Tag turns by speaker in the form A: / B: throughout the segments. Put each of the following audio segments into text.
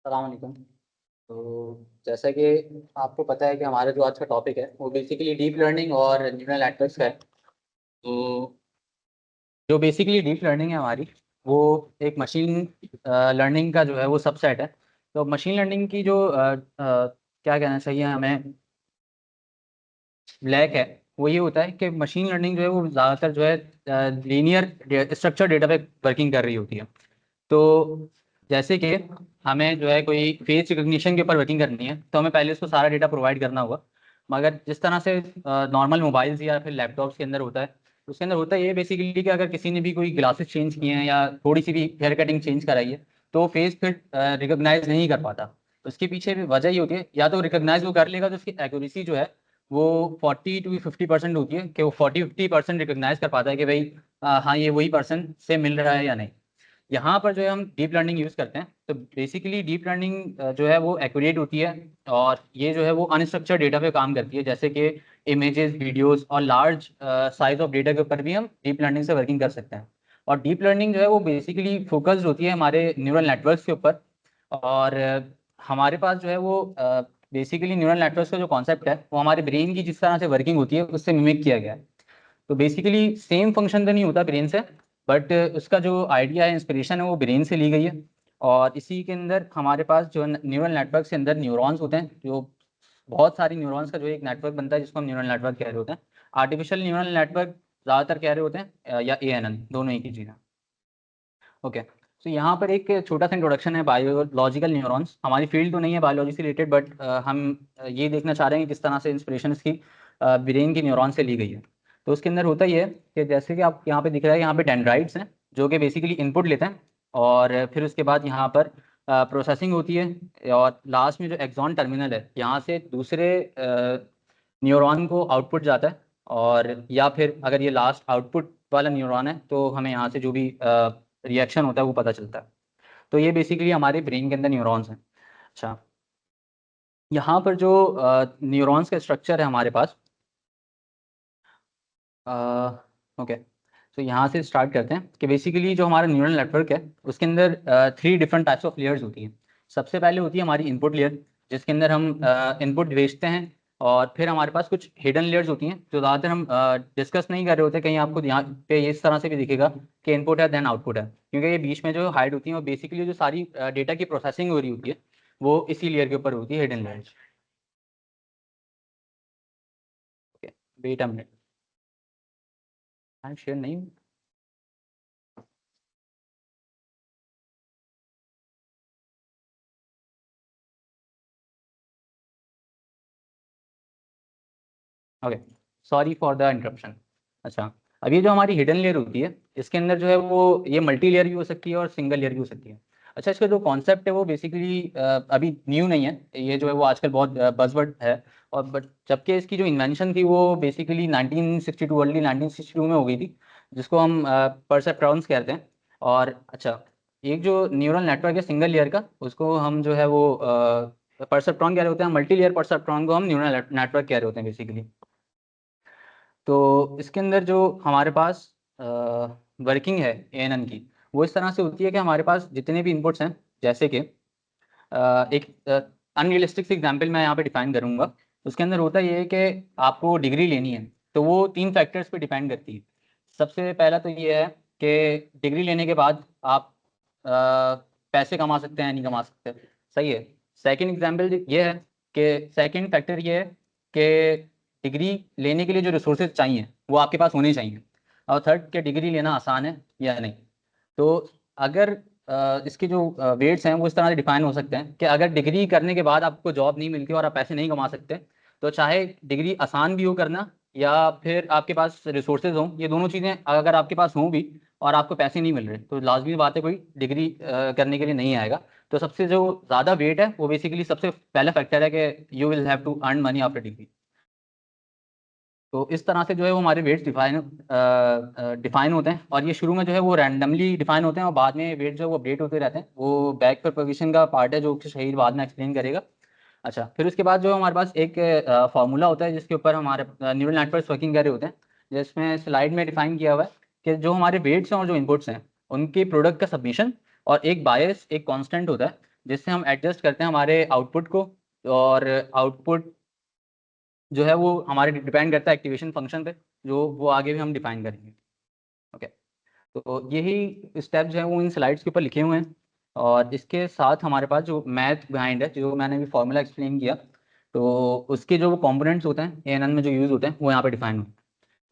A: अस्सलाम वालेकुम। तो जैसा कि आपको पता है कि हमारा जो आज का टॉपिक है वो बेसिकली डीप लर्निंग और न्यूरल नेटवर्क्स का है। तो जो बेसिकली डीप लर्निंग है हमारी, वो एक मशीन लर्निंग का जो है वो सबसेट है। तो मशीन लर्निंग की जो क्या कहना चाहिए हमें, ब्लैक है, वो ये होता है कि मशीन लर्निंग जो है वो ज़्यादातर जो है लीनियर स्ट्रक्चर डेटा पे वर्किंग कर रही होती है। तो जैसे कि हमें जो है कोई फेस रिकग्निशन के ऊपर वर्किंग करनी है तो हमें पहले उसको सारा डेटा प्रोवाइड करना होगा। मगर जिस तरह से नॉर्मल मोबाइल्स या फिर लैपटॉप्स के अंदर होता है, उसके अंदर होता है ये बेसिकली कि अगर किसी ने भी कोई ग्लासेस चेंज किए हैं या थोड़ी सी भी हेयर कटिंग चेंज कराई है तो फेस फिर रिकग्नाइज नहीं कर पाता। उसके पीछे भी वजह ये होती है, या तो रिकग्नाइज वो कर लेगा तो उसकी एक्यूरेसी जो है वो 40 to 50% होती है कि वो 40-50% रिकग्नाइज कर पाता है कि भाई हाँ ये वही पर्सन से मिल रहा है या नहीं। यहाँ पर जो है हम डीप लर्निंग यूज़ करते हैं। तो बेसिकली डीप लर्निंग जो है वो एक्यूरेट होती है, और ये जो है वो अनस्ट्रक्चर्ड डेटा पे काम करती है, जैसे कि इमेजेस, वीडियोस और लार्ज साइज ऑफ डेटा के ऊपर भी हम डीप लर्निंग से वर्किंग कर सकते हैं। और डीप लर्निंग जो है वो बेसिकली फोकस्ड होती है हमारे न्यूरल नेटवर्क्स के ऊपर। और हमारे पास जो है वो बेसिकली न्यूरल नेटवर्क्स का जो कॉन्सेप्ट है वो हमारे ब्रेन की जिस तरह से वर्किंग होती है उससे मिमिक किया गया है। तो बेसिकली सेम फंक्शन तो नहीं होता ब्रेन से, बट उसका जो आइडिया है, इंस्पिरेशन है, वो ब्रेन से ली गई है। और इसी के अंदर हमारे पास जो न्यूरल नेटवर्क के अंदर न्यूरॉन्स होते हैं, जो बहुत सारी न्यूरॉन्स का जो एक नेटवर्क बनता है जिसको हम न्यूरल नेटवर्क कह रहे होते हैं। आर्टिफिशियल न्यूरल नेटवर्क ज़्यादातर कह रहे होते हैं, या एएनएन, दोनों एक ही चीज़ है। ओके, तो यहाँ पर एक छोटा सा इंट्रोडक्शन है बायोलॉजिकल न्यूरॉन्स। हमारी फील्ड तो नहीं है बायोलॉजी से रिलेटेड, बट हम ये देखना चाह रहे हैं कि किस तरह से इंस्पिरेशन इसकी ब्रेन की न्यूरॉन से ली गई है। तो उसके अंदर होता ही है कि जैसे कि आप यहाँ पे दिख रहा है, यहाँ पे डेंड्राइट्स हैं जो कि बेसिकली इनपुट लेते हैं, और फिर उसके बाद यहाँ पर प्रोसेसिंग होती है, और लास्ट में जो एक्सॉन टर्मिनल है यहाँ से दूसरे न्यूरॉन को आउटपुट जाता है। और या फिर अगर ये लास्ट आउटपुट वाला न्यूरॉन है तो हमें यहाँ से जो भी रिएक्शन होता है वो पता चलता है। तो ये बेसिकली हमारे ब्रेन के अंदर न्यूरॉन्स हैं। अच्छा, यहाँ पर जो न्यूरॉन्स का स्ट्रक्चर है हमारे पास, ओके, तो यहाँ से स्टार्ट करते हैं कि बेसिकली जो हमारा न्यूरल नेटवर्क है उसके अंदर 3 डिफरेंट टाइप्स ऑफ लेयर्स होती हैं। सबसे पहले होती है हमारी इनपुट लेयर, जिसके अंदर हम इनपुट भेजते हैं। और फिर हमारे पास कुछ हिडन लेयर्स होती हैं जो ज़्यादातर हम डिस्कस नहीं कर रहे होते। कहीं आपको यहाँ पे इस तरह से भी दिखेगा कि इनपुट है देन आउटपुट है, क्योंकि ये बीच में जो हाइड होती है, और बेसिकली जो सारी डेटा की प्रोसेसिंग हो रही होती है वो इसी लेयर के ऊपर होती है, hidden layer. Okay, wait a minute, share नहीं हूँ। Okay, sorry for the interruption. अच्छा, अब ये जो हमारी हिडन लेयर होती है इसके अंदर जो है वो ये मल्टी लेयर भी हो सकती है और सिंगल लेयर भी हो सकती है। अच्छा, इसका जो कॉन्सेप्ट है वो बेसिकली अभी न्यू नहीं है, ये जो है वो आजकल बहुत बज़वर्ड है। और बट जबकि इसकी जो इन्वेंशन थी वो बेसिकली 1962, अर्ली 1962 में हो गई थी, जिसको हम परसेप्ट्रॉन्स कहते हैं। और अच्छा, एक जो न्यूरल नेटवर्क है सिंगल लेयर का, उसको हम जो है वो परसेप्ट्रॉन कह रहे होते हैं। मल्टी लेयर परसेप्ट्रॉन को हम न्यूरल नेटवर्क कह रहे होते हैं बेसिकली। तो इसके अंदर जो हमारे पास वर्किंग है एएनएन की, वो इस तरह से होती है कि हमारे पास जितने भी इनपुट्स हैं, जैसे कि एक अनरियलिस्टिक एग्जांपल मैं यहाँ पे डिफाइन करूँगा। उसके अंदर होता ये है कि आपको डिग्री लेनी है तो वो 3 फैक्टर्स पे डिपेंड करती है। सबसे पहला तो ये है कि डिग्री लेने के बाद आप अ, पैसे कमा सकते हैं, नहीं कमा सकते। सही है। सेकंड एग्जांपल ये है कि सेकंड फैक्टर ये है कि डिग्री लेने के लिए जो रिसोर्सेज चाहिए वो आपके पास होने चाहिए। और थर्ड, कि डिग्री लेना आसान है या नहीं। तो अगर इसके जो वेट्स हैं वो इस तरह से डिफाइन हो सकते हैं कि अगर डिग्री करने के बाद आपको जॉब नहीं मिलती और आप पैसे नहीं कमा सकते, तो चाहे डिग्री आसान भी हो करना या फिर आपके पास रिसोर्सेज हों, ये दोनों चीज़ें अगर आपके पास हों भी और आपको पैसे नहीं मिल रहे, तो लाजमी बात है कोई डिग्री करने के लिए नहीं आएगा। तो सबसे जो ज़्यादा वेट है वो बेसिकली सबसे पहला फैक्टर है कि you will have to earn money after degree. तो इस तरह से जो है वो हमारे वेट्स डिफाइन होते हैं, और ये शुरू में जो है वो रैंडमली डिफाइन होते हैं और बाद में वेट जो है वो अपडेट होते रहते हैं। वो बैक प्रोपगेशन का पार्ट है जो कि शहीद बाद में एक्सप्लेन करेगा। अच्छा, फिर उसके बाद जो हमारे पास एक फार्मूला होता है जिसके ऊपर हमारे न्यूरल नेटवर्क वर्किंग कर रहे होते हैं, जिसमें स्लाइड में डिफाइन किया हुआ है कि जो हमारे वेट्स हैं और जो इनपुट्स हैं उनके प्रोडक्ट का सबमिशन और एक बायस, एक कांस्टेंट होता है, जिससे हम एडजस्ट करते हैं हमारे आउटपुट को, और आउटपुट जो है वो हमारे डिपेंड करता है एक्टिवेशन फंक्शन पे, जो वो आगे भी हम डिफाइन करेंगे। ओके, तो यही स्टेप जो है वो इन स्लाइड्स के ऊपर लिखे हुए हैं, और इसके साथ हमारे पास जो मैथ बिहाइंड है, जो मैंने भी फॉर्मूला एक्सप्लेन किया, तो उसके जो वो कंपोनेंट्स होते हैं एएनएन में जो यूज़ होते हैं वो यहाँ पे डिफाइन होते हैं।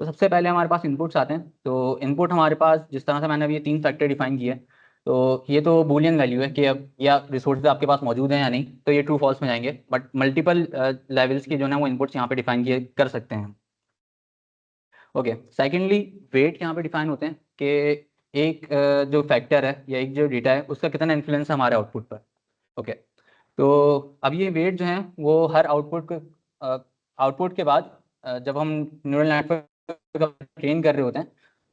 A: तो सबसे पहले हमारे पास इनपुट्स आते हैं। तो इनपुट हमारे पास जिस तरह से मैंने अभी ये 3 फैक्टर डिफाइन किए हैं, तो ये तो बूलियन वैल्यू है कि अब या रिसोर्सेज आपके पास मौजूद हैं या नहीं, तो ये ट्रू फॉल्स में जाएंगे। बट मल्टीपल लेवल्स के जो है वो इनपुट्स यहाँ पे डिफाइन किए कर सकते हैं। ओके, सेकेंडली वेट यहाँ पे डिफाइन होते हैं कि एक जो फैक्टर है या एक जो डेटा है उसका कितना इन्फ्लुएंस है हमारे आउटपुट पर। ओके, तो अब ये वेट जो है वो हर आउटपुट के बाद जब हम न्यूरल नेटवर्क ट्रेन कर रहे होते हैं,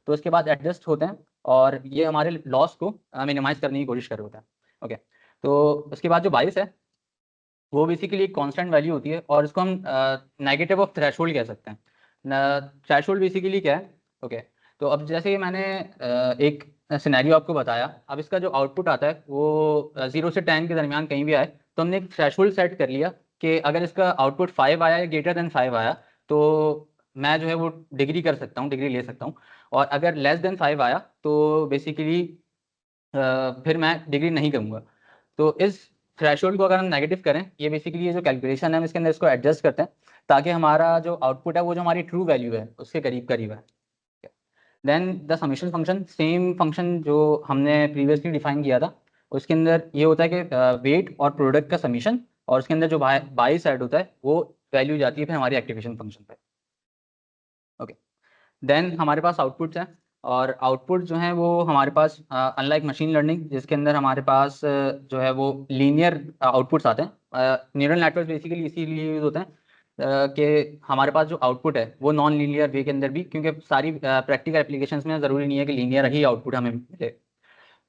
A: तो उसके बाद एडजस्ट होते हैं और ये हमारे लॉस को मिनिमाइज करने की कोशिश कर रहे होते हैं। ओके, तो उसके बाद जो बाइस है वो बेसिकली एक कांस्टेंट वैल्यू होती है, और इसको हम नेगेटिव ऑफ थ्रेशोल्ड कह सकते हैं। थ्रेशोल्ड बेसिकली क्या है? ओके, तो अब जैसे मैंने एक सिनेरियो आपको बताया, अब इसका जो आउटपुट आता है वो 0 से 10 के दरमियान कहीं भी आए, तो हमने एक थ्रेशोल्ड सेट कर लिया कि अगर इसका आउटपुट 5 आया या ग्रेटर देन 5 आया, तो मैं जो है वो डिग्री कर सकता हूँ, डिग्री ले सकता हूँ। और अगर लेस देन 5 आया तो बेसिकली फिर मैं डिग्री नहीं करूँगा। तो इस थ्रेशोल्ड को अगर हम नेगेटिव करें, ये बेसिकली ये जो कैलकुलेशन है हम इसके अंदर इसको एडजस्ट करते हैं, ताकि हमारा जो आउटपुट है वो जो हमारी ट्रू वैल्यू है उसके करीब करीब है। Then the summation function, same function जो हमने प्रीवियसली डिफाइन किया था, उसके अंदर ये होता है कि वेट और प्रोडक्ट का समीशन, और उसके अंदर जो बाई साइड होता है वो वैल्यू जाती है फिर हमारी एक्टिवेशन फंक्शन पे। ओके, देन हमारे पास आउटपुट्स हैं, और आउटपुट जो है वो हमारे पास अनलाइक मशीन लर्निंग जिसके अंदर हमारे पास जो है वो लीनियर आउटपुट्स आते हैं। न्यूरल नेटवर्क बेसिकली इसीलिए यूज होते हैं कि हमारे पास जो आउटपुट है वो नॉन लीनियर वे के अंदर भी, क्योंकि सारी प्रैक्टिकल एप्लीकेशंस में ज़रूरी नहीं है कि लीनियर ही आउटपुट हमें मिले।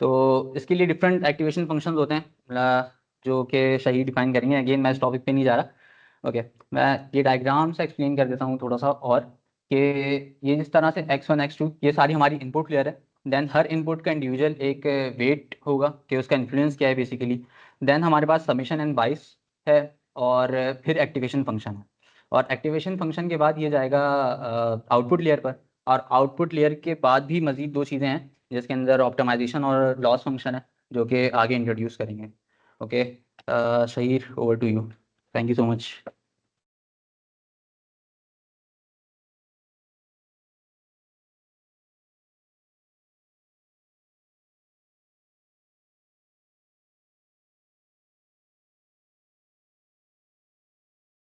A: तो इसके लिए डिफरेंट एक्टिवेशन फंक्शंस होते हैं जो कि सही डिफाइन करेंगे। अगेन मैं इस टॉपिक पे नहीं जा रहा। ओके, मैं ये डायग्राम से एक्सप्लेन कर देता हूँ थोड़ा सा, और कि ये जिस तरह से x1 x2 ये सारी हमारी इनपुट लेयर है। देन हर इनपुट का इंडिविजुअल एक वेट होगा कि उसका इन्फ्लुएंस क्या है बेसिकली। देन हमारे पास समीशन एंड बाइस है, और फिर एक्टिवेशन फंक्शन है। और एक्टिवेशन फंक्शन के बाद ये जाएगा आउटपुट लेयर पर, और आउटपुट लेयर के बाद भी मज़ीद 2 चीज़ें हैं जिसके अंदर ऑप्टिमाइजेशन और लॉस फंक्शन है, जो कि आगे इंट्रोड्यूस करेंगे। Okay, Shaheer, over to you. Thank you so much.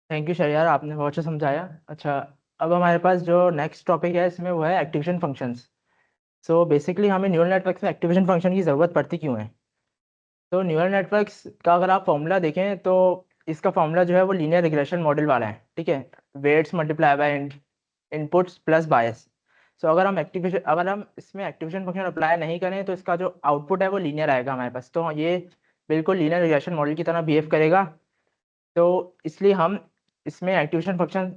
B: Thank you sir, यार आपने बहुत अच्छा समझाया। अच्छा, अब हमारे पास जो नेक्स्ट टॉपिक है इसमें वो है एक्टिवेशन फंक्शंस। सो बेसिकली हमें न्यूरल नेटवर्क्स में एक्टिवेशन फंक्शन की ज़रूरत पड़ती क्यों है? तो न्यूरल नेटवर्क्स का अगर आप फॉर्मूला देखें तो इसका फॉर्मूला जो है वो लीनियर रिग्रेशन मॉडल वाला है, ठीक है। Weights multiply by inputs plus bias. So अगर हम इसमें एक्टिवेशन फंक्शन अप्लाई नहीं करें तो इसका जो आउटपुट है वो लीनियर आएगा हमारे पास, तो ये बिल्कुल लीनियर रिग्रेशन मॉडल की तरह बिहेव करेगा। तो इसलिए हम इसमें एक्टिवेशन फंक्शन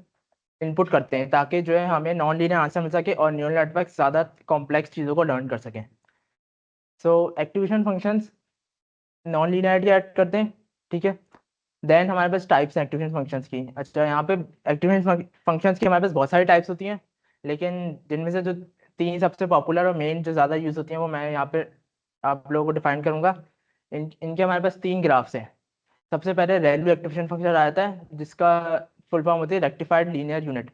B: इनपुट करते हैं ताकि जो है हमें नॉन लीनियर आंसर मिल सके और न्यूरल नेटवर्क ज़्यादा कॉम्प्लेक्स चीज़ों को लर्न कर सकें। So activation functions non linearity add करते हैं, ठीक है। देन हमारे पास टाइप्स हैं एक्टिवेशन फंक्शंस की। अच्छा, यहाँ पे एक्टिवेशन फंक्शंस की हमारे पास बहुत सारी टाइप्स होती हैं, लेकिन जिनमें से जो 3 सबसे पॉपुलर और मेन जो ज़्यादा यूज़ होती हैं वो मैं यहाँ पे आप लोगों को डिफाइन करूँगा। इनके हमारे पास 3 ग्राफ्स हैं। सबसे पहले रेलवे एक्टिवेशन फंक्शन आता है जिसका फुल फॉर्म होती है रेक्टिफाइड लीनियर यूनिट।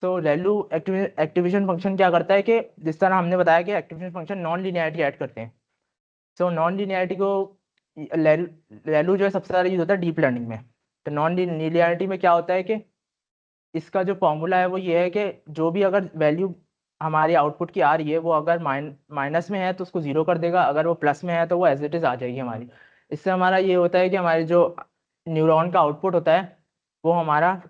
B: तो रेलू एक्टिवेशन फंक्शन क्या करता है कि जिस तरह हमने बताया कि activation function non linearity add करते हैं। सो नॉन लीनियरिटी को रेलू जो है सबसे ज़्यादा यूज होता है डीप लर्निंग में। तो नॉन लीनियरिटी में क्या होता है कि इसका जो फॉर्मूला है वो ये है कि जो भी अगर वैल्यू हमारी आउटपुट की आ रही है वो अगर माइनस में है तो उसको ज़ीरो कर देगा, अगर वो प्लस में है तो वो एज इट इज़ आ जाएगी हमारी। इससे हमारा ये होता है कि हमारे जो न्यूरॉन का आउटपुट होता है वो हमारा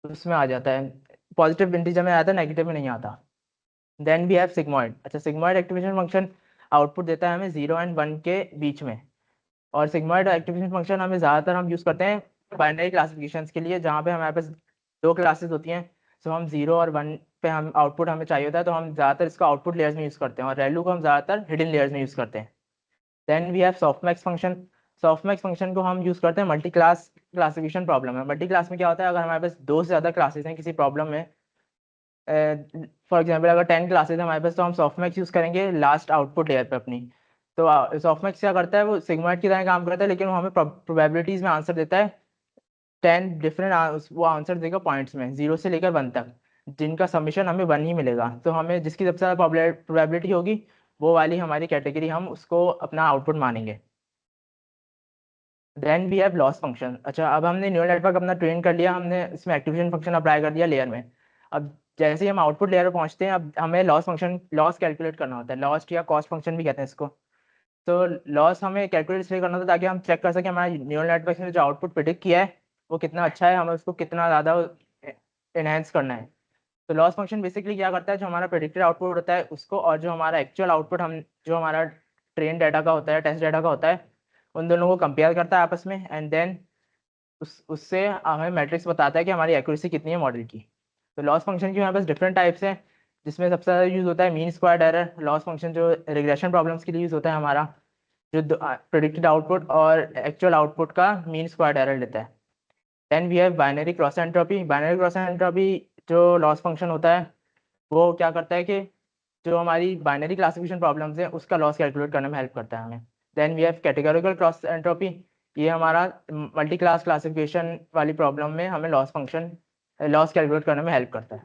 B: उसमें आ जाता है, पॉजिटिव इंटीजर में आता है, नेगेटिव में नहीं आता। Then we have sigmoid. अच्छा, सिग्मॉइड एक्टिवेशन फंक्शन आउटपुट देता है हमें 0 और 1 के बीच में। और सिग्मॉइड एक्टिवेशन फंक्शन हमें ज़्यादातर हम यूज़ करते हैं बाइनरी क्लासिफिकेशन के लिए, जहाँ पे हमारे पास 2 क्लासेस होती हैं। सो हम 0 और 1 पे हम आउटपुट हमें चाहिए होता है तो हम ज़्यादातर इसका आउटपुट लेयर्स में यूज़ करते हैं, और वैल्यू को हम ज़्यादातर हिडन लेयर्स में यूज़ करते हैं। Then we have softmax function. Softmax function को हम यूज़ करते हैं मल्टी क्लास क्लासिफिकेशन प्रॉब्लम में। मल्टी क्लास में क्या होता है, अगर हमारे पास 2 से ज़्यादा क्लासेस हैं किसी प्रॉब्लम में, फॉर एग्जांपल अगर 10 क्लासेस है हमारे पास, तो हम सॉफ्टमैक्स यूज़ करेंगे लास्ट आउटपुट लेयर पे अपनी। तो सॉफ्टमैक्स क्या करता है, वो सिग्मोइड की तरह काम करता है, लेकिन वो हमें प्रोबेबिलिटीज़ में आंसर देता है 10 डिफरेंट, वो आंसर देगा पॉइंट्स में 0 से लेकर 1 तक, जिनका समीशन हमें 1 ही मिलेगा। तो हमें जिसकी सबसे ज़्यादा प्रोबेबिलिटी होगी वो वाली हमारी कैटेगरी, हम उसको अपना आउटपुट मानेंगे। Then we have loss function. अच्छा, अब हमने न्यूरल नेटवर्क अपना ट्रेन कर लिया, हमने इसमें एक्टिवेशन फंक्शन अप्लाई कर दिया लेयर में। अब जैसे ही हम आउटपुट लेयर पर पहुंचते हैं, अब हमें लॉस फंक्शन, लॉस कैलकुलेट करना होता है, लॉस या कॉस्ट फंक्शन भी कहते हैं इसको। तो लॉस हमें कैलकुलेट इसलिए करना होता है ताकि हम चेक कर सकें हमारा न्यूरल नेटवर्क ने जो आउटपुट प्रिडिक्ट किया है वो कितना अच्छा है, हमें उसको कितना ज़्यादा एनहेंस करना है। तो लॉस फंक्शन बेसिकली क्या करता है, जो हमारा प्रेडिक्टेड आउटपुट होता है उसको, और जो हमारा एक्चुअल आउटपुट, हम जो हमारा ट्रेन डाटा का होता है, टेस्ट डाटा का होता है, उन दोनों को कंपेयर करता है आपस में, एंड देन उससे हमें मैट्रिक्स बताता है कि हमारी एक्यूरेसी कितनी है मॉडल की। तो लॉस फंक्शन की हमारे पास डिफरेंट टाइप्स हैं, जिसमें सबसे ज़्यादा यूज़ होता है mean squared error loss function, जो रिग्रेशन प्रॉब्लम्स के लिए यूज़ होता है हमारा, जो प्रेडिक्टेड आउटपुट और एक्चुअल आउटपुट का मीन स्क्वायर्ड एरर लेता है। Then we have binary cross entropy. Binary cross entropy जो लॉस फंक्शन होता है, वो क्या करता है कि जो हमारी बाइनरी क्लासिफिकेशन प्रॉब्लम्स है उसका लॉस कैलकुलेट करने में हेल्प करता है हमें। Then we have categorical cross entropy. ये हमारा मल्टी क्लास क्लासिफिकेशन वाली प्रॉब्लम में हमें लॉस फंक्शन, लॉस कैलकुलेट करने में हेल्प करता है।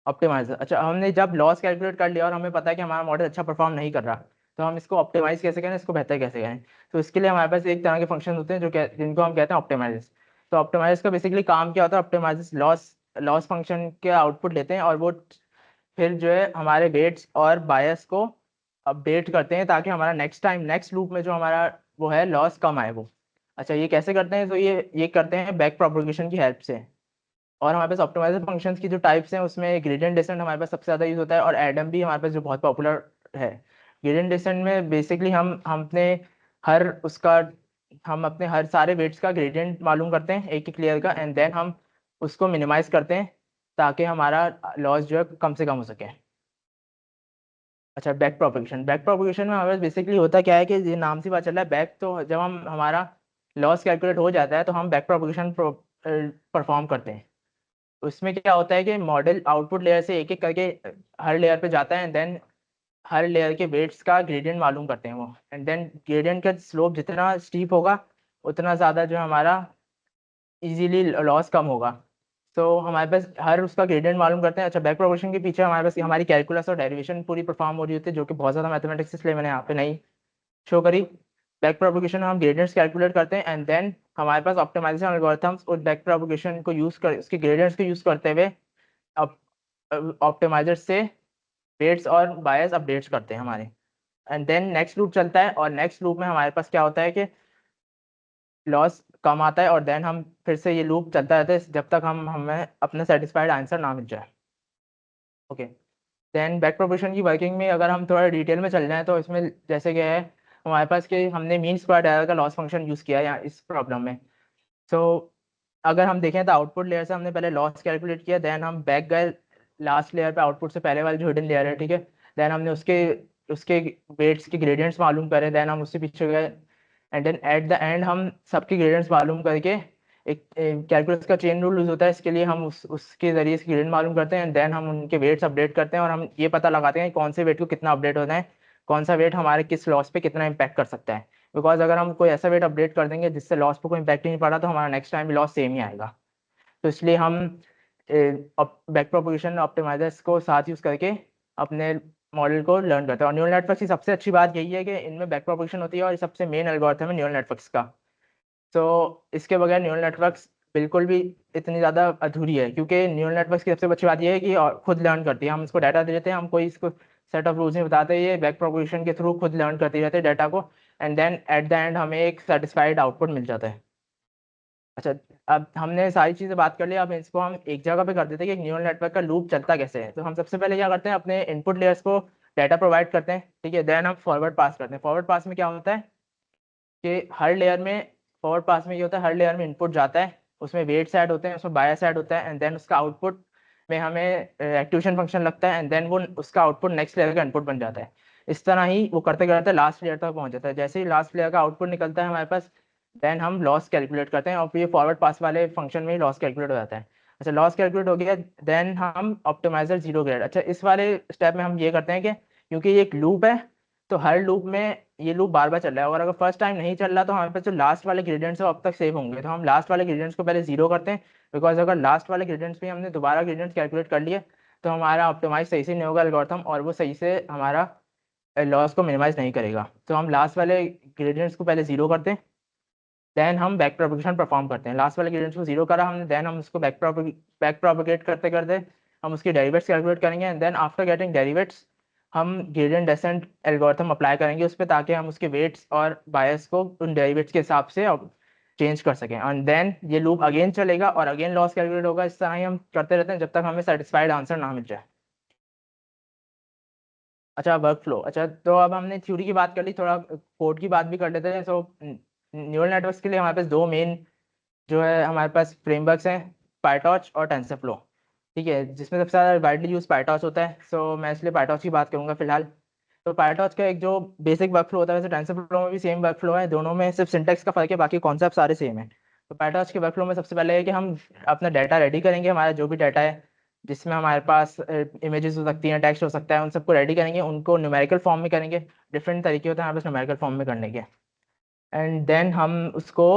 B: ऑप्टिमाइजर। अच्छा, हमने जब लॉस कैलकुलेट कर लिया और हमें पता है कि हमारा मॉडल अच्छा परफॉर्म नहीं कर रहा, तो हम इसको ऑप्टिमाइज कैसे करें, इसको बेहतर कैसे करें। तो इसके लिए हमारे पास एक तरह के फंक्शन होते हैं जिनको हम कहते हैं ऑप्टिमाइजर्स। तो ऑप्टिमाइजर्स का बेसिकली काम क्या होता है, ऑप्टिमाइजर्स लॉस लॉस फंक्शन के आउटपुट लेते हैं और वो फिर जो है हमारे वेट्स और बायस को अपडेट करते हैं ताकि हमारा नेक्स्ट टाइम, नेक्स्ट लूप में जो हमारा वो है लॉस कम आए वो। अच्छा, ये कैसे करते हैं, तो ये करते हैं बैक प्रोपगेशन की हेल्प से। और हमारे पास ऑप्टिमाइजर फंक्शंस की जो टाइप्स हैं उसमें ग्रेडियंट डिसेंट हमारे पास सबसे ज़्यादा यूज़ होता है, और एडम भी हमारे पास जो बहुत पॉपुलर है। ग्रेडियंट डिसेंट में बेसिकली हम अपने हर उसका हम अपने हर सारे वेट्स का ग्रेडियंट मालूम करते हैं एक एक लेयर का, एंड देन हम उसको मिनिमाइज करते हैं ताकि हमारा लॉस जो है कम से कम हो सके। अच्छा, बैक प्रोपगेशन। बैक प्रोपगेशन में हमारे बेसिकली होता क्या है कि ये नाम से पता चल रहा है बैक, तो जब हम हमारा लॉस कैलकुलेट हो जाता है तो हम बैक प्रोपगेशन परफॉर्म करते हैं। उसमें क्या होता है कि मॉडल आउटपुट लेयर से एक एक करके हर लेयर पे जाता है, एंड देन हर लेयर के वेट्स का ग्रेडियंट मालूम करते हैं वो, एंड देन ग्रेडियंट का स्लोप जितना स्टीप होगा उतना ज़्यादा जो हमारा इजीली लॉस कम होगा। तो हमारे पास हर उसका ग्रेडियंट मालूम करते हैं। अच्छा, बैक प्रोपगेशन के पीछे हमारे पास हमारी कैलकुलस और डेरिवेशन पूरी परफॉर्म हो रही होती है, जो कि बहुत ज़्यादा मैथमेटिक्स, इसलिए मैंने यहाँ पे नहीं शो करी। बैक प्रोपगेशन में हम ग्रेडियंट्स कैलकुलेट करते हैं, एंड देन हमारे पास ऑप्टिमाइजेशन एल्गोरिथम्स उस बैक प्रोपगेशन को यूज़ कर, उसके ग्रेडियंट्स को यूज़ करते हुए ऑप्टिमाइजर से वेट्स और बायस अपडेट्स करते हैं हमारे। एंड देन नेक्स्ट लूप चलता है, और नेक्स्ट लूप में हमारे पास क्या होता है कि लॉस कम आता है, और देन हम फिर से ये लूप चलता रहता है जब तक हमें अपना सेटिस्फाइड आंसर ना मिल जाए। ओके। देन बैक प्रोपोर्शन की वर्किंग में अगर हम थोड़ा डिटेल में चल जाएं तो इसमें जैसे कि है हमारे पास कि हमने मीन स्क्वायर एरर का लॉस फंक्शन यूज़ किया है यहाँ इस प्रॉब्लम में। सो अगर हम देखें तो आउटपुट लेयर से हमने पहले लॉस कैलकुलेट किया, देन हम बैक गए लास्ट लेयर पे, आउटपुट से पहले वाली जो हिडन लेयर है, ठीक है। देन हमने उसके उसके वेट्स के ग्रेडियंट्स मालूम करे, देन हम उससे पीछे गए, and then at the end हम सबके ग्रेडियंट्स मालूम करके एक कैलकुलस का चेन रूल यूज होता है इसके लिए, हम उसके जरिए से ग्रेडियंट मालूम करते हैं, एंड देन हम उनके वेट्स अपडेट करते हैं, और हम ये पता लगाते हैं कि कौन से वेट को कितना अपडेट होना है, कौन सा वेट हमारे किस लॉस पे कितना इंपैक्ट कर सकता है। बिकॉज अगर हम कोई ऐसा वेट अपडेट कर देंगे जिससे लॉस पे कोई इंपैक्ट ही नहीं पड़ा, तो हमारा नेक्स्ट टाइम भी लॉस सेम ही आएगा। तो इसलिए हम बैक प्रोपोगेशन ऑप्टिमाइजर्स को साथ यूज़ करके अपने मॉडल को लर्न करते हैं। और न्यूरल नेटवर्क्स की सबसे अच्छी बात यही है कि इनमें बैक प्रोपोगेशन होती है, और सबसे मेन एल्गोरिथम है न्यूरल नेटवर्क्स का। तो इसके बगैर न्यूरल नेटवर्क्स बिल्कुल भी इतनी ज़्यादा अधूरी है, क्योंकि न्यूरल नेटवर्क्स की सबसे अच्छी बात यह है कि खुद लर्न करती है। हम इसको डाटा दे देते हैं, हम कोई इसको सेट ऑफ रूल्स नहीं बताते, ये बैक प्रोपोगेशन के थ्रू खुद लर्न करती रहते हैं डाटा को, and then at the end हमें एक सेटिस्फाइड आउटपुट मिल जाता है। अच्छा, अब हमने सारी चीज़ें बात कर ली, अब इसको हम एक जगह पे कर देते हैं कि एक न्यूरल नेटवर्क का लूप चलता कैसे है। तो हम सबसे पहले क्या करते हैं, अपने इनपुट लेयर्स को डाटा प्रोवाइड करते हैं, ठीक है। देन हम फॉरवर्ड पास करते हैं। फॉरवर्ड पास में क्या होता है कि हर लेयर में, फॉरवर्ड पास में ये होता है हर लेयर में इनपुट जाता है, उसमें वेट्स ऐड होते हैं, उसमें बायस ऐड होता है, एंड देन उसका आउटपुट में हमें एक्टिवेशन फंक्शन लगता है, एंड देन वो उसका आउटपुट नेक्स्ट लेयर का इनपुट बन जाता है। इस तरह ही वो करते करते लास्ट लेयर तक पहुंच जाता है। जैसे ही लास्ट लेयर का आउटपुट निकलता है हमारे पास, देन हम लॉस कैलकुलेट करते हैं, और फिर ये फॉरवर्ड पास वाले फंक्शन में ही लॉस कैलकुलेट हो जाता है। अच्छा, लॉस कैलकुलेट हो गया, देन हम ऑप्टिमाइजर जीरो ग्रेड। अच्छा, इस वाले स्टेप में हम ये करते हैं कि क्योंकि ये एक लूप है, तो हर लूप में ये लूप बार बार चल रहा है, और अगर फर्स्ट टाइम नहीं चल रहा तो हमारे पास जो लास्ट वाले ग्रेडियंट्स है वो अब तक सेव होंगे, तो हम लास्ट वाले ग्रेडियंट्स को पहले जीरो करते हैं। बिकॉज अगर लास्ट वाले ग्रेडियंट्स पे हमने दोबारा ग्रेडियंट्स कैलकुलेट कर लिए तो हमारा ऑप्टिमाइज सही से नहीं होगा एल्गोरिथम, और वो सही से हमारा लॉस को मिनिमाइज नहीं करेगा। तो हम लास्ट वाले ग्रेडियंट्स को पहले जीरो करते हैं, देन हम बैक प्रोपगेशन परफॉर्म करते हैं। लास्ट वाले ग्रेडियंट्स को जीरो करा हमने, देन हम उसको बैक प्रोपगेट करते करते हम उसकी डेरिवेट्स कैलकुलेट करेंगे, एंड देन आफ्टर गेटिंग डेरिवेट्स हम ग्रेडियंट डेसेंट एल्गोरिथम अप्लाई करेंगे उस पर, ताकि हम उसके वेट्स और बायस को उन डेरिवेट्स के हिसाब से चेंज कर सकें, एंड देन ये लूप अगेन चलेगा और अगेन लॉस कैलकुलेट होगा। इस तरह ही हम करते रहते हैं जब तक हमें सेटिस्फाइड आंसर ना मिल जाए। अच्छा, वर्क फ्लो। अच्छा, तो अब हमने थ्योरी की बात कर ली, थोड़ा कोड की बात भी कर लेते हैं। सो न्यूरल नेटवर्क्स के लिए हमारे पास दो मेन जो है हमारे पास फ्रेमवर्क्स हैं, पायटॉर्च और टेंसरफ्लो। ठीक है, जिसमें सबसे ज़्यादा वाइडली यूज पायटॉर्च होता है, सो मैं इसलिए पायटॉर्च की बात करूंगा फिलहाल। तो पायटॉर्च का एक जो बेसिक वर्क फ्लो होता है, वैसे टेंसरफ्लो में भी सेम वर्क फ्लो है, दोनों में सिर्फ सिंटेक्स का फर्क है, बाकी कॉन्सेप्ट सारे सेम है। तो पायटॉर्च के वर्क फ्लो में सबसे पहले है कि हम अपना डाटा रेडी करेंगे, हमारा जो भी डाटा है जिसमें हमारे पास इमेजेस हो सकती हैं, टेक्स्ट हो सकता है, उन सबको रेडी करेंगे, उनको न्यूमेरिकल फॉर्म में करेंगे। डिफरेंट तरीके होते हैं हमारे पास न्यूमेरिकल फॉर्म में करने के, एंड देन हम उसको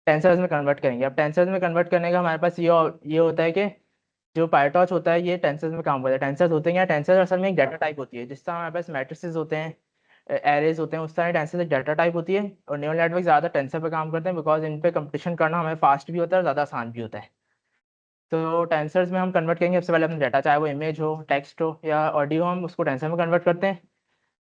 B: टेंसर्स में कन्वर्ट करेंगे। अब टेंसर्स में कन्वर्ट करने का हमारे पास ये होता है कि जो पायटॉर्च होता है ये टेंसर्स में काम करता है। टेंसर्स होते हैं, टेंसर्स असल में एक डाटा टाइप होती है, जिस तरह हमारे पास मैट्रिसेस होते हैं, एरेज होते हैं, उस तरह टेंसर्स एक डाटा टाइप होती है। और न्यूरल नेटवर्क ज़्यादा टेंसर पे काम करते हैं, बिकॉज इन पे कंपटीशन करना हमें फास्ट भी होता है और ज़्यादा आसान भी होता है। तो टेंसर्स में हम कन्वर्ट करेंगे सबसे पहले अपना डाटा, चाहे वो इमेज हो, टेक्स्ट हो या ऑडियो, हम उसको टेंसर में कन्वर्ट करते हैं।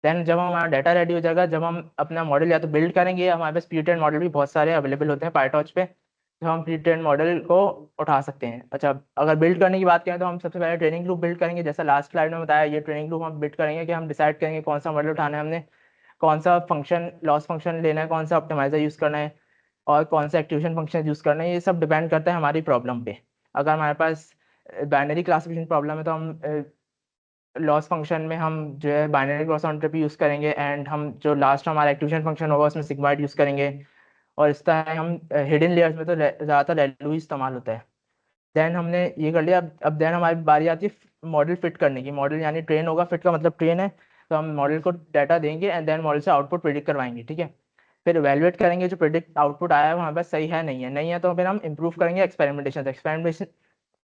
B: देन जब हमारा डाटा रेडी हो जाएगा, जब हम अपना मॉडल या तो बिल्ड करेंगे, या हमारे पास प्री ट्रेन मॉडल भी बहुत सारे अवेलेबल होते हैं पायटॉर्च पे, तो हम प्री ट्रेन मॉडल को उठा सकते हैं। अच्छा, अगर बिल्ड करने की बात करें तो हम सबसे पहले ट्रेनिंग लूप बिल्ड करेंगे, जैसा लास्ट स्लाइड में बताया, ये ट्रेनिंग लूप हम बिल्ड करेंगे कि हम डिसाइड करेंगे कौन सा मॉडल उठाना है हमने, कौन सा फंक्शन लॉस फंक्शन लेना है, कौन सा ऑप्टिमाइजर यूज़ करना है, और कौन सा एक्टिवेशन फंक्शन यूज़ करना है। ये सब डिपेंड करता है हमारी प्रॉब्लम पे। अगर हमारे पास बाइनरी क्लासिफिकेशन प्रॉब्लम है तो हम लॉस फंक्शन में हम जो है बाइनरी क्रॉस एंट्रोपी यूज़ करेंगे, एंड हम जो लास्ट हमारा एक्टिवेशन फंक्शन होगा उसमें सिग्माइड यूज़ करेंगे। और इस तरह हम हिडन लेयर्स में तो ज़्यादातर रेलू ही इस्तेमाल होता है। देन हमने ये कर लिया, अब देन हमारी बारी आती है मॉडल फिट करने की। मॉडल यानी ट्रेन होगा, फिट का मतलब ट्रेन है, तो हम मॉडल को डाटा देंगे एंड देन मॉडल से आउटपुट प्रिडिक्ट करवाएंगे। ठीक है, फिर वैल्यूएट करेंगे जो प्रिडिक्ट आउटपुट आया है वहाँ पर सही है नहीं है, नहीं है तो फिर हम इंप्रूव करेंगे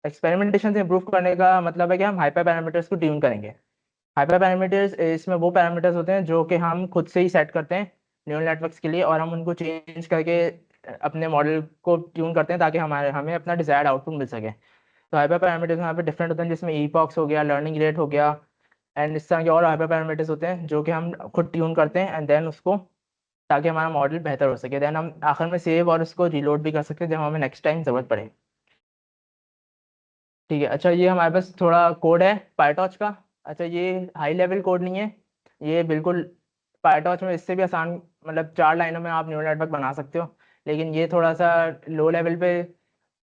B: एक्सपेरिमेंटेशन से इंप्रूव करने का मतलब है कि हम हाइपर पैरामीटर्स को ट्यून करेंगे। हाइपर पैरामीटर्स इसमें वो पैरामीटर्स होते हैं जो कि हम खुद से ही सेट करते हैं न्यूरल नेटवर्क्स के लिए, और हम उनको चेंज करके अपने मॉडल को ट्यून करते हैं ताकि हमें अपना डिजायर्ड आउटपुट मिल सके। तो हाइपर पैरामीटर्स यहाँ पे डिफरेंट होते हैं, जिसमें ईपॉक्स हो गया, लर्निंग रेट हो गया, एंड इस तरह के और हाइपर पैरामीटर्स होते हैं जो कि हम खुद ट्यून करते हैं, एंड देन उसको ताकि हमारा मॉडल बेहतर हो सके, देन हम आखिर में सेव और उसको रीलोड भी कर सकते हैं जब हमें नेक्स्ट टाइम ज़रूरत पड़े। ठीक है, अच्छा ये हमारे पास थोड़ा कोड है पायटॉच का। अच्छा, ये हाई लेवल कोड नहीं है, ये बिल्कुल पायटॉच में इससे भी आसान, मतलब 4 लाइनों में आप न्यूरल नेटवर्क बना सकते हो, लेकिन ये थोड़ा सा लो लेवल पे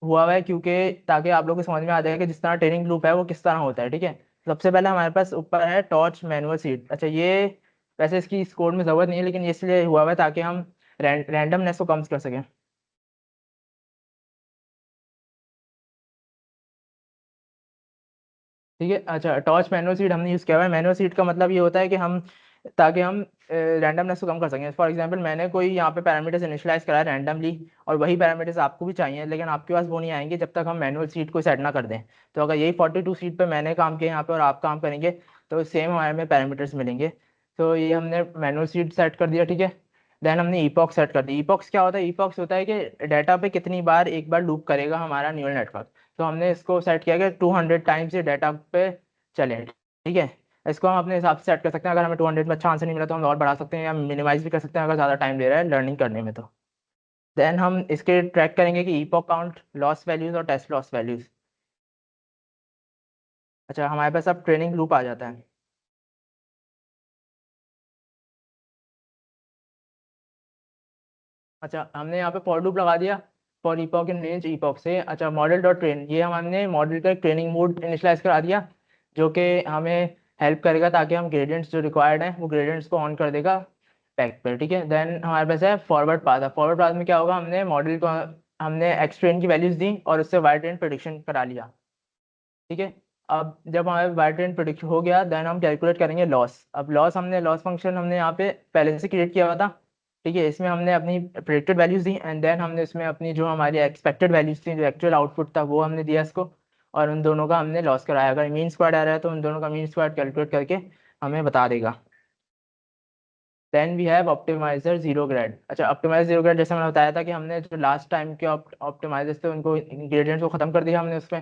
B: हुआ हुआ है, क्योंकि ताकि आप लोग को समझ में आ जाए कि जिस तरह ट्रेनिंग लूप है वो किस तरह होता है। ठीक है, सबसे पहले हमारे पास ऊपर है टॉर्च मैनुअल सीड। अच्छा, ये वैसे इसकी इस कोड में ज़रूरत नहीं है, लेकिन ये इसलिए हुआ हुआ है ताकि हम रैंडमनेस को कम कर सकें। ठीक है, अच्छा टॉर्च मैनुअल सीड हमने यूज़ किया हुआ है। मैनुअल सीड का मतलब ये होता है कि हम ताकि हम रैंडमनेस को कम कर सकें। फॉर एग्जांपल मैंने कोई यहाँ पे पैरामीटर्स इनिशियलाइज करा है रैंडमली, और वही पैरामीटर्स आपको भी चाहिए, लेकिन आपके पास वो नहीं आएंगे जब तक हम मैनुअल सीड को सेट ना कर दें। तो अगर यही 42 सीट पे मैंने काम किया यहाँ पे और आप काम करेंगे तो सेम हमारे में पैरामीटर्स मिलेंगे। तो ये हमने मैनुअल सीड सेट कर दिया। ठीक है, देन हमने ईपॉक्स सेट कर दी। ईपॉक्स क्या होता है? ईपॉक्स होता है कि डाटा पे कितनी बार एक बार लूप करेगा हमारा न्यूरल नेटवर्क। तो हमने इसको सेट किया कि 200 टाइम्स ये डाटा पे चले। ठीक है, इसको हम अपने हिसाब से सेट कर सकते हैं। अगर हमें 200 में अच्छा आंसर नहीं मिला तो हम और बढ़ा सकते हैं या मिनिमाइज भी कर सकते हैं अगर ज़्यादा टाइम ले रहा है लर्निंग करने में। तो देन हम इसके ट्रैक करेंगे कि ईपॉक काउंट, लॉस वैल्यूज़ और टेस्ट लॉस वैल्यूज़। अच्छा, हमारे पास अब ट्रेनिंग लूप आ जाता है। अच्छा, हमने यहाँ पे फॉर लूप लगा दिया, for epoch in range epoch से। अच्छा, मॉडल डॉट ट्रेन, ये हमने मॉडल का ट्रेनिंग मोड इनिशलाइज करा दिया जो कि हमें हेल्प करेगा ताकि हम ग्रेडियंट्स जो रिक्वायर्ड हैं वो ग्रेडियंट्स को ऑन कर देगा बैक पर, ठीक है। देन हमारे पास है फॉरवर्ड पाथ। फॉरवर्ड पाथ में क्या होगा, हमने मॉडल को हमने एक्स ट्रेन की वैल्यूज दी और उससे वाई ट्रेन प्रेडिक्शन करा लिया, ठीक है। अब जब हमारे वाई ट्रेन प्रेडिक्ट हो गया, देन हम कैलकुलेट करेंगे लॉस। अब लॉस हमने लॉस फंक्शन हमने यहाँ पे पहले से क्रिएट किया हुआ था, ठीक है। इसमें हमने अपनी प्रेडिक्टेड वैल्यूज दी एंड देन हमने इसमें अपनी जो हमारी एक्सपेक्टेड वैल्यूज थी, जो एक्चुअल आउटपुट था, वो हमने दिया इसको, और उन दोनों का हमने लॉस कराया। अगर मीन स्क्वाड आ रहा है तो उन दोनों का मीन स्क्वाड कैलकुलेट करके हमें बता देगा। Then we have optimizer zero grad. अच्छा, ऑप्टिमाइजर जीरो ग्रेड जैसे मैंने बताया था कि हमने जो लास्ट टाइम के ऑप्टिमाइजर्स थे उनको इंग्रेडिएंट्स को खत्म कर दिया हमने उसमें।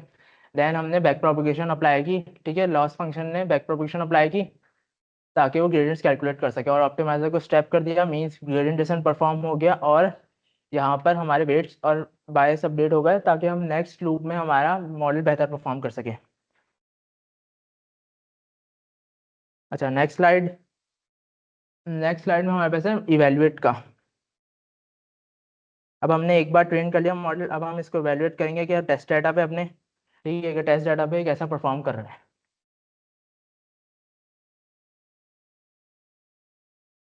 B: देन हमने बैक प्रोपगेशन अप्लाई की, ठीक है। लॉस फंक्शन ने बैक प्रोपगेशन अप्लाई की ताकि वो ग्रेडियंट्स कैलकुलेट कर सके, और ऑप्टिमाइजर को स्टेप कर दिया, मीन्स ग्रेडियंट डिसेंट परफॉर्म हो गया और यहाँ पर हमारे वेट्स और बायस अपडेट हो गए ताकि हम नेक्स्ट लूप में हमारा मॉडल बेहतर परफॉर्म कर सके। अच्छा, नेक्स्ट स्लाइड में हमारे पास है इवेल्युएट का। अब हमने एक बार ट्रेन कर लिया मॉडल, अब हम इसको इवेल्युएट करेंगे कि टेस्ट डाटा पे अपने, ठीक है, कि टेस्ट डाटा पे कैसा परफॉर्म कर रहा है।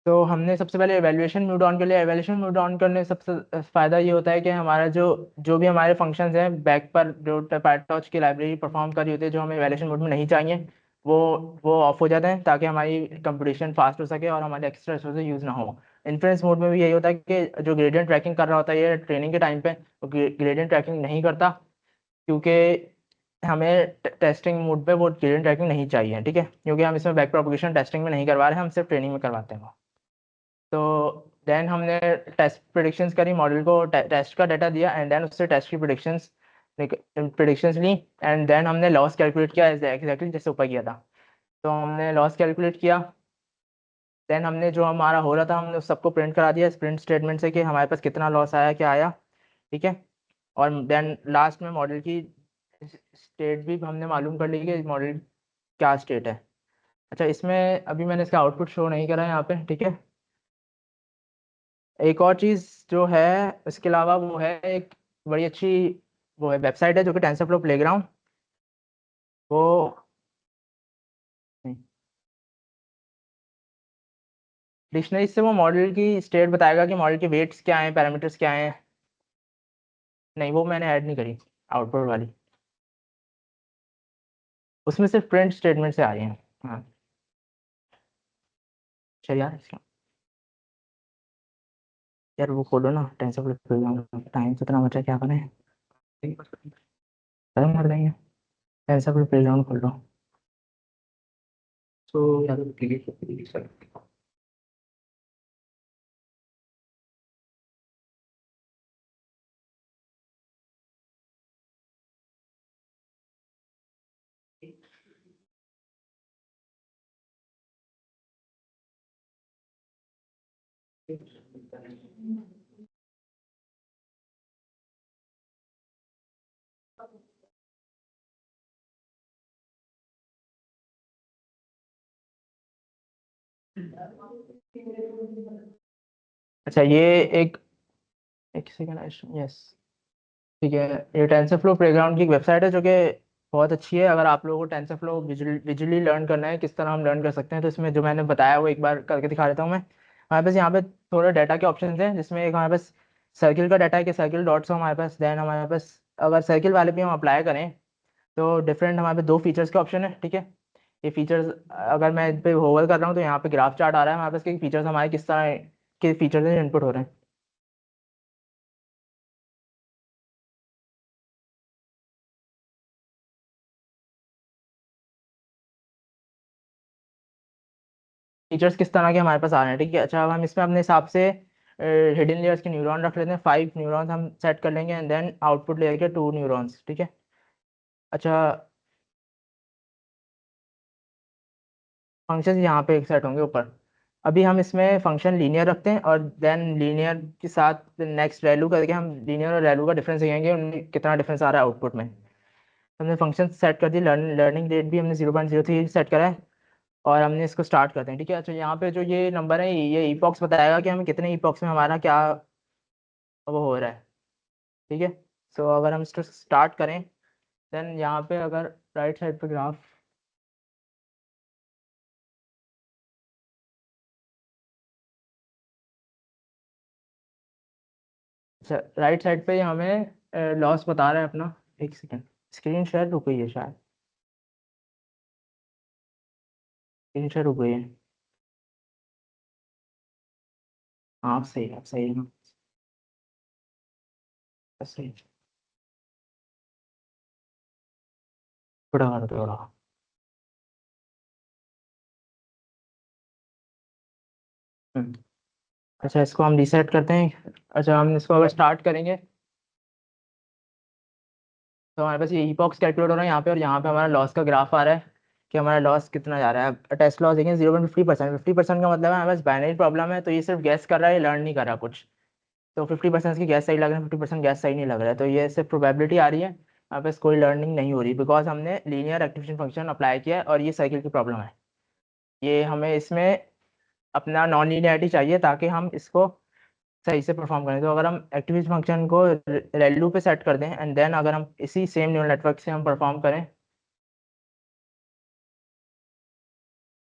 B: तो हमने सबसे पहले एवेल्यूएशन मोड ऑन कर लिया। एवेल्यूएशन मोड ऑन करने से सबसे फ़ायदा ये होता है कि हमारा जो जो भी हमारे फंक्शंस हैं बैक पर, जो पैटॉच की लाइब्रेरी परफॉर्म कर रही होती है, जो हमें एवेल्यूएशन मोड में नहीं चाहिए, वो वो ऑफ हो जाते हैं ताकि हमारी कंप्यूटेशन फास्ट हो सके और हमारे एक्स्ट्रा रिसोर्सेज यूज़ ना हो। इन्फ्रेंस मोड में भी यही होता है कि जो ग्रेडियंट ट्रैकिंग कर रहा होता है ये ट्रेनिंग के टाइम पे, वो ग्रेडियंट ट्रैकिंग नहीं करता, क्योंकि हमें टेस्टिंग मोड पे वो ग्रेडियंट ट्रैकिंग नहीं चाहिए, ठीक है, क्योंकि हम इसमें बैक प्रोपगेशन टेस्टिंग में नहीं करवा रहे हैं, हम सिर्फ ट्रेनिंग में करवाते हैं। तो देन हमने टेस्ट प्रिडिक्शंस करी, मॉडल को टेस्ट का डाटा दिया एंड देन उससे टेस्ट की प्रिडिक्शंस ली एंड देन हमने लॉस कैलकुलेट किया एग्जैक्टली जैसे ऊपर किया था। तो हमने लॉस कैलकुलेट किया, देन हमने जो हमारा हो रहा था हमने उस सबको प्रिंट करा दिया प्रिंट स्टेटमेंट से कि हमारे पास कितना लॉस आया, क्या आया, ठीक है। और देन लास्ट में मॉडल की स्टेट भी हमने मालूम कर ली कि मॉडल क्या स्टेट है। अच्छा, इसमें अभी मैंने इसका आउटपुट शो नहीं करा है यहाँ पे, ठीक है। एक और चीज़ जो है इसके अलावा, वो है एक बड़ी अच्छी वो है वेबसाइट है जो कि टेंसरफ्लो प्लेग्राउंड, वो डिक्शनरी से वो मॉडल की स्टेट बताएगा कि मॉडल के वेट्स क्या हैं, पैरामीटर्स क्या हैं। नहीं, वो मैंने ऐड नहीं करी आउटपुट वाली, उसमें सिर्फ प्रिंट स्टेटमेंट से आ रही हैं। हाँ, चलिए यार यार वो खोलो ना टेंसरफ्लो प्लेग्राउंड, टाइम तो इतना बचा, क्या करें, खत्म कर देंगे। टेंसरफ्लो प्लेग्राउंड खोल लो। तो यार अच्छा, ये एक एक सेकंड, यस, ठीक है। ये टेंसरफ्लो प्लेग्राउंड की एक वेबसाइट है जो कि बहुत अच्छी है। अगर आप लोगों को टेंसरफ्लो विजुअली लर्न करना है, किस तरह हम लर्न कर सकते हैं, तो इसमें जो मैंने बताया वो एक बार करके दिखा देता हूँ मैं। हमारे पास यहाँ पे थोड़े डाटा के ऑप्शन हैं, जिसमें एक हमारे पास सर्किल का डाटा है कि सर्किल डॉट्स हो हमारे पास। देन हमारे पास अगर सर्किल वाले भी हम अप्लाई करें तो डिफरेंट हमारे पास दो फीचर्स के ऑप्शन है, ठीक है। ये फीचर्स अगर मैं इस पे होवर कर रहा हूँ तो यहाँ पे ग्राफ चार्ट आ रहा है हमारे पास कि फीचर्स हमारे किस तरह के फीचर्स इनपुट हो रहे हैं। फीचर्स किस तरह के हमारे पास आ रहे हैं, ठीक है। अच्छा, अब हम इसमें अपने हिसाब से हिडन लेयर्स के न्यूरॉन रख लेते हैं, 5 न्यूरॉन्स हम सेट कर लेंगे एंड देन आउटपुट लेयर के 2 न्यूरॉन्स, ठीक है। अच्छा, फंक्शन यहाँ पे एक सेट होंगे ऊपर। अभी हम इसमें फंक्शन लीनियर रखते हैं और देन लीनियर के साथ नेक्स्ट वैल्यू करके हम लीनियर और वैल्यू का डिफरेंस देखेंगे, उनमें कितना डिफरेंस आ रहा है आउटपुट में। हमने फंक्शन सेट कर दी, लर्निंग रेट भी हमने 0.03 सेट करा है और हमने इसको स्टार्ट करते हैं, ठीक है। अच्छा, यहाँ पे जो ये नंबर है ये ईपॉक्स बताएगा कि हमें कितने ईपॉक्स में हमारा क्या वो हो रहा है, ठीक है। सो अगर हम इसको स्टार्ट करें, देन यहाँ पे अगर राइट साइड पे ग्राफ अच्छा, राइट साइड पे हमें लॉस बता रहा है अपना। एक सेकेंड, स्क्रीन शेयर रुक गई है शायद, स्क्रीन शेयर रुक गई है। हाँ सही है, सही है, सही है। थोड़ा थोड़ा। हम्म, अच्छा इसको हम रीसेट करते हैं। अच्छा हम इसको अगर स्टार्ट करेंगे तो हमारे पास ये ईपॉक्स कैलकुलेट हो रहा है यहाँ पे, और यहाँ पे हमारा लॉस का ग्राफ आ रहा है कि हमारा लॉस कितना जा रहा है। टेस्ट लॉस देखें 0.50%। 50% का मतलब है हमारे पास बाइनरी प्रॉब्लम है, तो ये सिर्फ गैस कर रहा है, लर्न नहीं कर रहा कुछ। तो 50% की गैस सही लग रहा है, 50% गैस सही नहीं लग रहा है, तो ये सिर्फ प्रोबेबिलिटी आ रही है। यहाँ पे कोई लर्निंग नहीं हो रही, बिकॉज हमने लीनियर एक्टिवेशन फंक्शन अप्लाई किया है और ये साइकिल की प्रॉब्लम है। ये हमें इसमें अपना नॉन लीनियरिटी चाहिए ताकि हम इसको सही से परफॉर्म करें। तो अगर हम एक्टिवेशन फंक्शन को रेलू पे सेट कर दें एंड देन अगर हम इसी सेम न्यूरल नेटवर्क से हम परफॉर्म करें,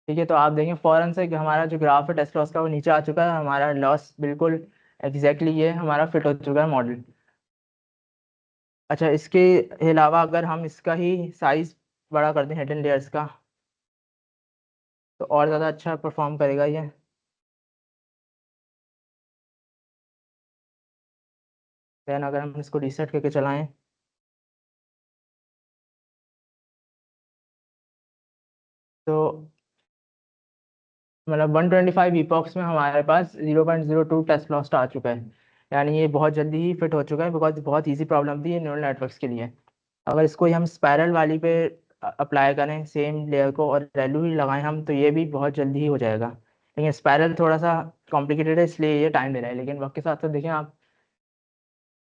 B: ठीक है, तो आप देखें फ़ौरन से कि हमारा जो ग्राफ है टेस्ट लॉस का वो नीचे आ चुका है। हमारा लॉस बिल्कुल एग्जैक्टली ये हमारा फिट हो चुका है मॉडल। अच्छा इसके अलावा अगर हम इसका ही साइज बड़ा कर दें हिडन लेयर्स का, तो और ज़्यादा अच्छा परफॉर्म करेगा ये। देन अगर हम इसको रीसेट करके चलाएं तो मतलब 125 ईपॉक्स में हमारे पास 0.02 टेस्ट लॉस आ चुका है। यानी ये बहुत जल्दी ही फिट हो चुका है, बिकॉज बहुत इजी प्रॉब्लम थी ये न्यूरल नेटवर्क्स के लिए। अगर इसको ही हम स्पायरल वाली पे अप्लाई करें सेम लेयर को और वैल्यू ही लगाएं हम, तो ये भी बहुत जल्दी ही हो जाएगा। लेकिन स्पायरल थोड़ा सा कॉम्प्लिकेटेड है, इसलिए ये टाइम ले रहा है। लेकिन वक्त के साथ साथ देखें आप,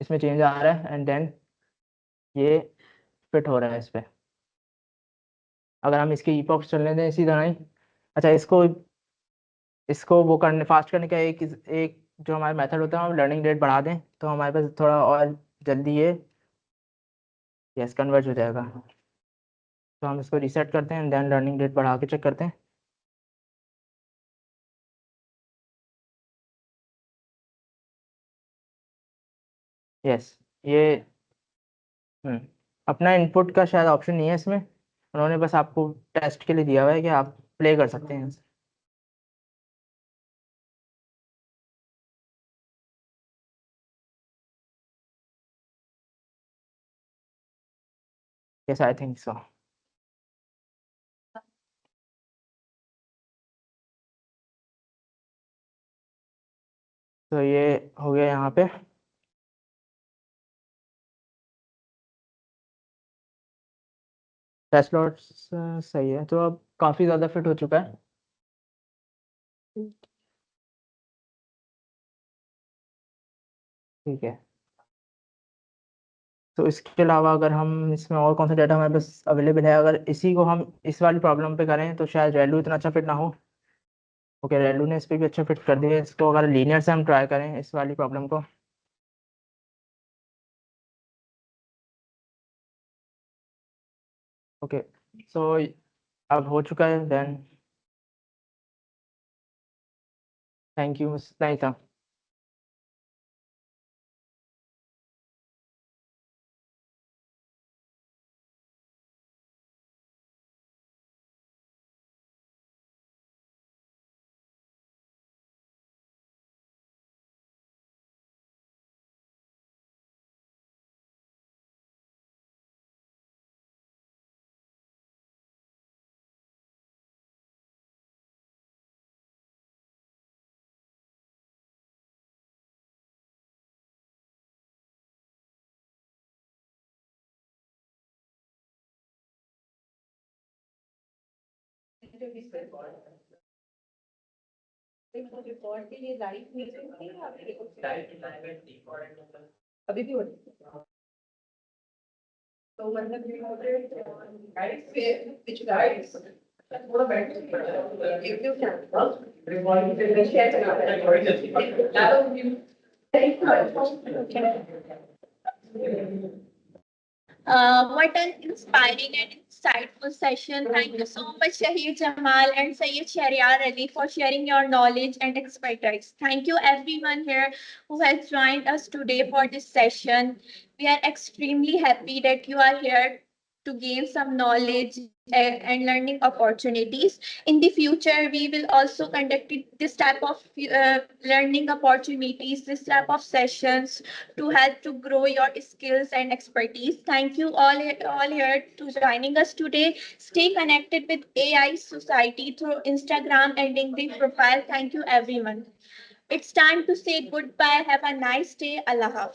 B: इसमें चेंज आ रहा है एंड देन ये फिट हो रहा है इस पे। अगर हम इसके ईपॉक्स चलने दें इसी तरह ही। अच्छा इसको इसको वो करने फास्ट करने का एक जो हमारा मेथड होता है, हम लर्निंग रेट बढ़ा दें तो हमारे पास थोड़ा और जल्दी ये यस कन्वर्ज हो जाएगा। तो हम इसको रीसेट करते हैं देन लर्निंग रेट बढ़ा के चेक करते हैं। यस ये अपना इनपुट का शायद ऑप्शन नहीं है इसमें, उन्होंने बस आपको टेस्ट के लिए दिया हुआ है कि आप प्ले कर सकते हैं। Yes I think so. तो ये हो गया यहाँ पे। टेस्ट लॉट्स सही है, तो अब काफ़ी ज़्यादा फिट हो चुका है। ठीक है, तो इसके अलावा अगर हम इसमें और कौन सा डाटा हमारे पास अवेलेबल है, अगर इसी को हम इस वाली प्रॉब्लम पे करें तो शायद वैल्यू इतना अच्छा फिट ना हो। ओके वैल्यू ने इस पर भी अच्छा फिट कर दिया है। इसको अगर लीनियर से हम ट्राई करें इस वाली प्रॉब्लम को, ओके सो अब हो चुका है देन। थैंक यू, नहीं था। अभी भी तो मतलब
C: What an inspiring and insightful session. Thank you so much, Shahid Jamal and Sayyid Shahryar Ali, for sharing your knowledge and expertise. Thank you, everyone here who has joined us today for this session. We are extremely happy that you are here to gain some knowledge and learning opportunities. In the future, we will also conduct this type of learning opportunities, this type of sessions to help to grow your skills and expertise. Thank you all here to joining us today. Stay connected with AI Society through Instagram and LinkedIn profile. Thank you, everyone. It's time to say goodbye. Have a nice day. Allah Hafiz.